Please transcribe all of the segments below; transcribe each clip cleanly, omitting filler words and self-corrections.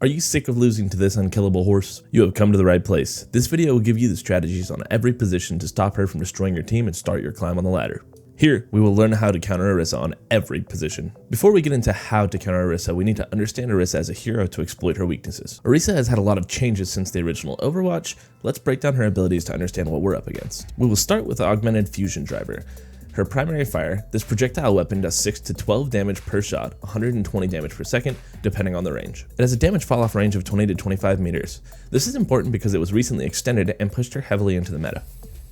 Are you sick of losing to this unkillable horse? You have come to the right place. This video will give you the strategies on every position to stop her from destroying your team and start your climb on the ladder. Here, we will learn how to counter Orisa on every position. Before we get into how to counter Orisa, we need to understand Orisa as a hero to exploit her weaknesses. Orisa has had a lot of changes since the original Overwatch. Let's break down her abilities to understand what we're up against. We will start with the Augmented Fusion Driver. Her primary fire, this projectile weapon does 6 to 12 damage per shot, 120 damage per second, depending on the range. It has a damage fall-off range of 20 to 25 meters. This is important because it was recently extended and pushed her heavily into the meta.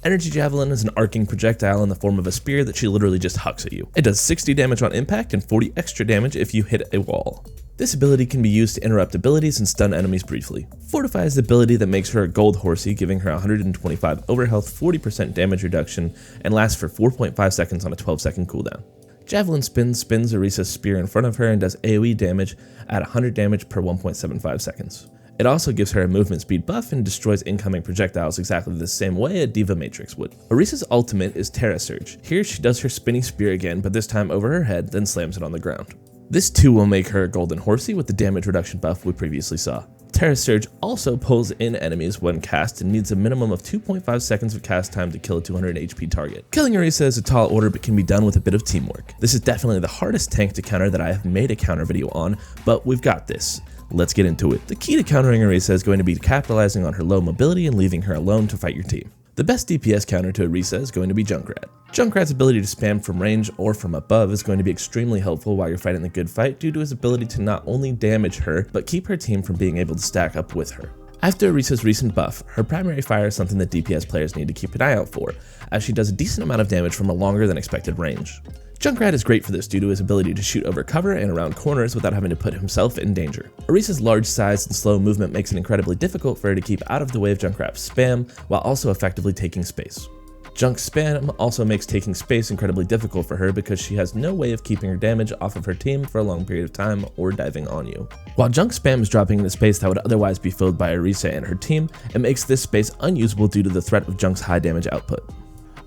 Energy Javelin is an arcing projectile in the form of a spear that she literally just hucks at you. It does 60 damage on impact and 40 extra damage if you hit a wall. This ability can be used to interrupt abilities and stun enemies briefly. Fortify is the ability that makes her a gold horsey, giving her 125 overhealth, 40% damage reduction, and lasts for 4.5 seconds on a 12-second cooldown. Javelin spins Orisa's spear in front of her and does AoE damage at 100 damage per 1.75 seconds. It also gives her a movement speed buff and destroys incoming projectiles exactly the same way a Diva Matrix would. Orisa's ultimate is Terra Surge. Here she does her spinning spear again, but this time over her head, then slams it on the ground. This too will make her a golden horsey with the damage reduction buff we previously saw. Terra Surge also pulls in enemies when cast and needs a minimum of 2.5 seconds of cast time to kill a 200 HP target. Killing Orisa is a tall order but can be done with a bit of teamwork. This is definitely the hardest tank to counter that I have made a counter video on, but we've got this. Let's get into it. The key to countering Orisa is going to be capitalizing on her low mobility and leaving her alone to fight your team. The best DPS counter to Orisa is going to be Junkrat. Junkrat's ability to spam from range or from above is going to be extremely helpful while you're fighting the good fight due to his ability to not only damage her, but keep her team from being able to stack up with her. After Orisa's recent buff, her primary fire is something that DPS players need to keep an eye out for, as she does a decent amount of damage from a longer than expected range. Junkrat is great for this due to his ability to shoot over cover and around corners without having to put himself in danger. Orisa's large size and slow movement makes it incredibly difficult for her to keep out of the way of Junkrat's spam while also effectively taking space. Junk spam also makes taking space incredibly difficult for her because she has no way of keeping her damage off of her team for a long period of time or diving on you. While Junk spam is dropping into space that would otherwise be filled by Orisa and her team, it makes this space unusable due to the threat of Junk's high damage output.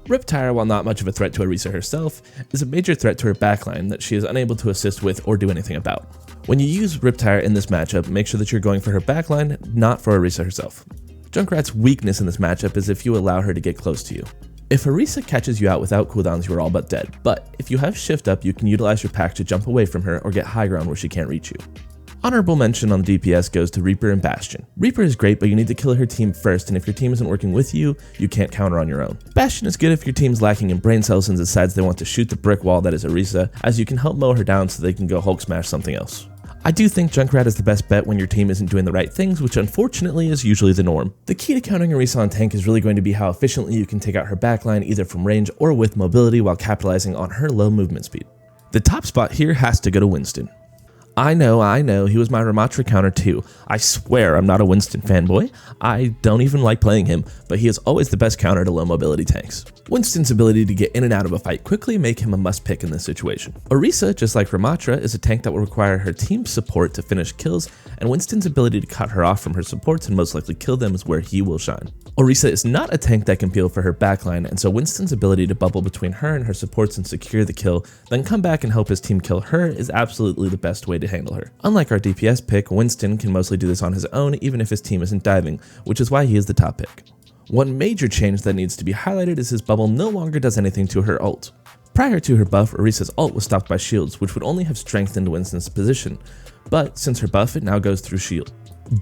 Riptire, while not much of a threat to Orisa herself, is a major threat to her backline that she is unable to assist with or do anything about. When you use Riptire in this matchup, make sure that you're going for her backline, not for Orisa herself. Junkrat's weakness in this matchup is if you allow her to get close to you. If Orisa catches you out without cooldowns, you are all but dead, but if you have shift up, you can utilize your pack to jump away from her or get high ground where she can't reach you. Honorable mention on DPS goes to Reaper and Bastion. Reaper is great, but you need to kill her team first, and if your team isn't working with you, you can't counter on your own. Bastion is good if your team's lacking in brain cells and decides they want to shoot the brick wall that is Orisa, as you can help mow her down so they can go Hulk smash something else. I do think Junkrat is the best bet when your team isn't doing the right things, which unfortunately is usually the norm. The key to countering Orisa on tank is really going to be how efficiently you can take out her backline either from range or with mobility while capitalizing on her low movement speed. The top spot here has to go to Winston. I know, he was my Ramatra counter too. I swear I'm not a Winston fanboy. I don't even like playing him, but he is always the best counter to low mobility tanks. Winston's ability to get in and out of a fight quickly make him a must pick in this situation. Orisa, just like Ramatra, is a tank that will require her team's support to finish kills, and Winston's ability to cut her off from her supports and most likely kill them is where he will shine. Orisa is not a tank that can peel for her backline, and so Winston's ability to bubble between her and her supports and secure the kill, then come back and help his team kill her is absolutely the best way to handle her. Unlike our DPS pick, Winston can mostly do this on his own even if his team isn't diving, which is why he is the top pick. One major change that needs to be highlighted is his bubble no longer does anything to her ult. Prior to her buff, Orisa's ult was stopped by shields, which would only have strengthened Winston's position, but since her buff, it now goes through shield.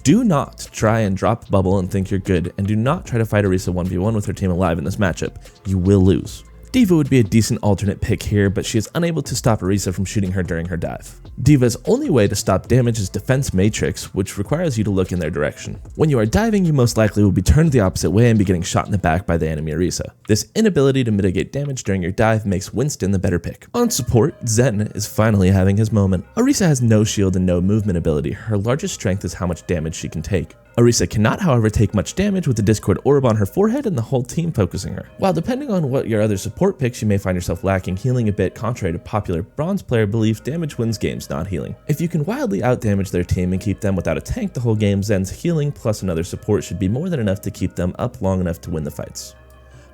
Do not try and drop bubble and think you're good, and do not try to fight Orisa 1v1 with her team alive in this matchup. You will lose. Diva would be a decent alternate pick here, but she is unable to stop Orisa from shooting her during her dive. Diva's only way to stop damage is Defense Matrix, which requires you to look in their direction. When you are diving, you most likely will be turned the opposite way and be getting shot in the back by the enemy Orisa. This inability to mitigate damage during your dive makes Winston the better pick. On support, Zen is finally having his moment. Orisa has no shield and no movement ability. Her largest strength is how much damage she can take. Orisa cannot, however, take much damage with the Discord orb on her forehead and the whole team focusing her. While depending on what your other support picks, you may find yourself lacking healing a bit. Contrary to popular bronze player belief, damage wins games, not healing. If you can wildly outdamage their team and keep them without a tank the whole game, Zen's healing plus another support should be more than enough to keep them up long enough to win the fights.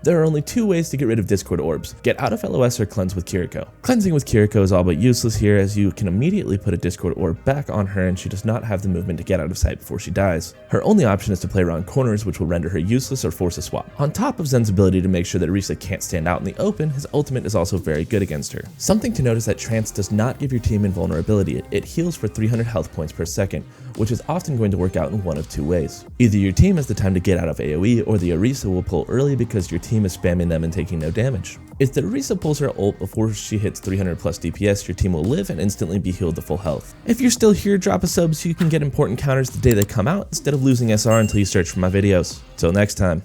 There are only two ways to get rid of Discord orbs: get out of LOS or cleanse with Kiriko. Cleansing with Kiriko is all but useless here, as you can immediately put a Discord orb back on her and she does not have the movement to get out of sight before she dies. Her only option is to play around corners, which will render her useless or force a swap. On top of Zen's ability to make sure that Orisa can't stand out in the open, his ultimate is also very good against her. Something to note is that Trance does not give your team invulnerability. It heals for 300 health points per second, which is often going to work out in one of two ways. Either your team has the time to get out of AoE, or the Orisa will pull early because your team is spamming them and taking no damage. If the Orisa pulls her ult before she hits 300 plus DPS, your team will live and instantly be healed to full health. If you're still here, drop a sub so you can get important counters the day they come out instead of losing SR until you search for my videos. Till next time.